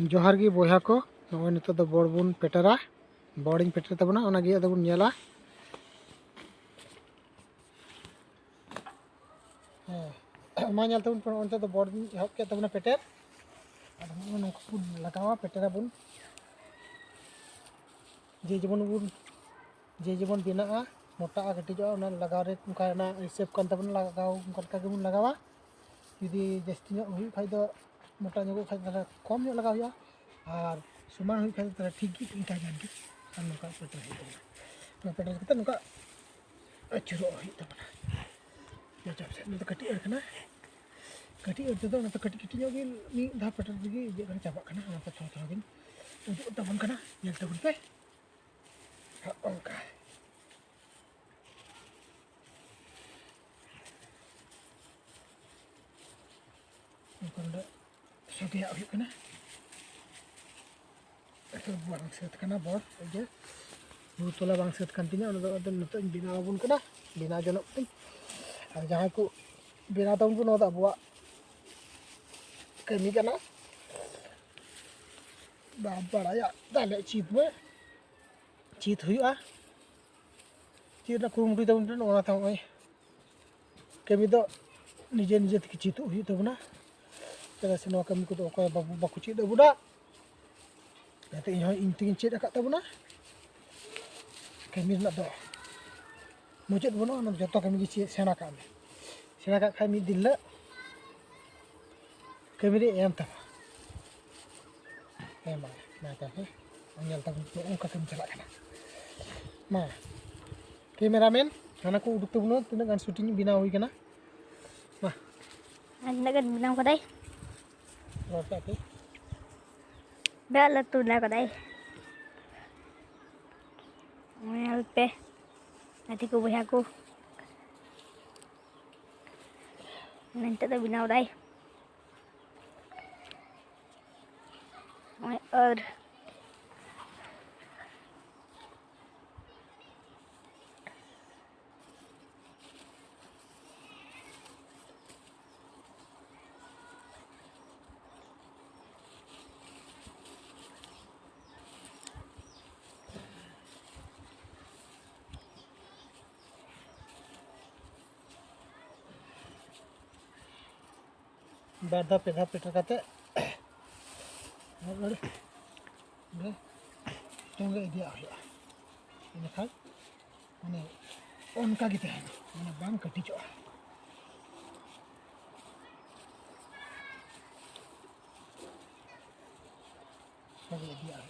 जोहार गी बोया को नॉय नितो दो बड़ बुन पेटरा बड़िंग पेटर तबना ओनागी अदो बुन नेला मा नेल तबन पर ओनते दो बड़ हब के तबना पेटर अदो नोको बुन लगावा पेटरा बुन जे जेबन बिनाआ मोटा कटिजो ओना लगाव रे उनका ना सेप कान तबन लगाव उनका के बुन लगावा जुदी जस्ती हुई खाइ दो मोटा जगो खाइ ताला कम जो लगाव या और समान हुई खाइ ताला ठीक गी इनका जान के और नुका पेटर हुई तबना नुका पेटर कते नुका अचुरो हुई तबना यो जब से नु तो कटी अरखना कटी अरते तो तो कटी कटी जोगी मी धा पेटर दिगी जे kan चाबा kana ना तो थोड़ा थोड़ा दिन उदु तबन kana नेल तबन पे ओंका उनका सगया हुई kana itu bang set kana bor aja bu tola bang set kan tinya ono do nito bina bun kana bina jonok ting ar jahan ku bina taun pun oda buat kami kana ba ya dale chit we chit huyu chit na kurum ri taun ona taun oi kami do nije nije tik chit huyu tabuna kada sino kami ku do ko baku chit do buda Nanti intingin cek dekat tabuna. Kami nak do. Mujud bono nak joto kami gici sena kami. Sena kami dilla. Kami di yang tapa. Memang, nah tapi anjal tahu ungkap kami celak kana. Nah, kameramen, anak ku uduk tabuna tunda kan shooting bina hui kana. Nah, anda kan bina ko dai. Berapa tu? Bela tu na ko dai. Mel pe. Nanti ko buhay ko. Nanti ta bina ko dai. My earth. Bada peda peter kate. Lalu, ni, tunggu dia ya. Ini kan, ini on kaki teh, ini bang ketijo. Tunggu dia.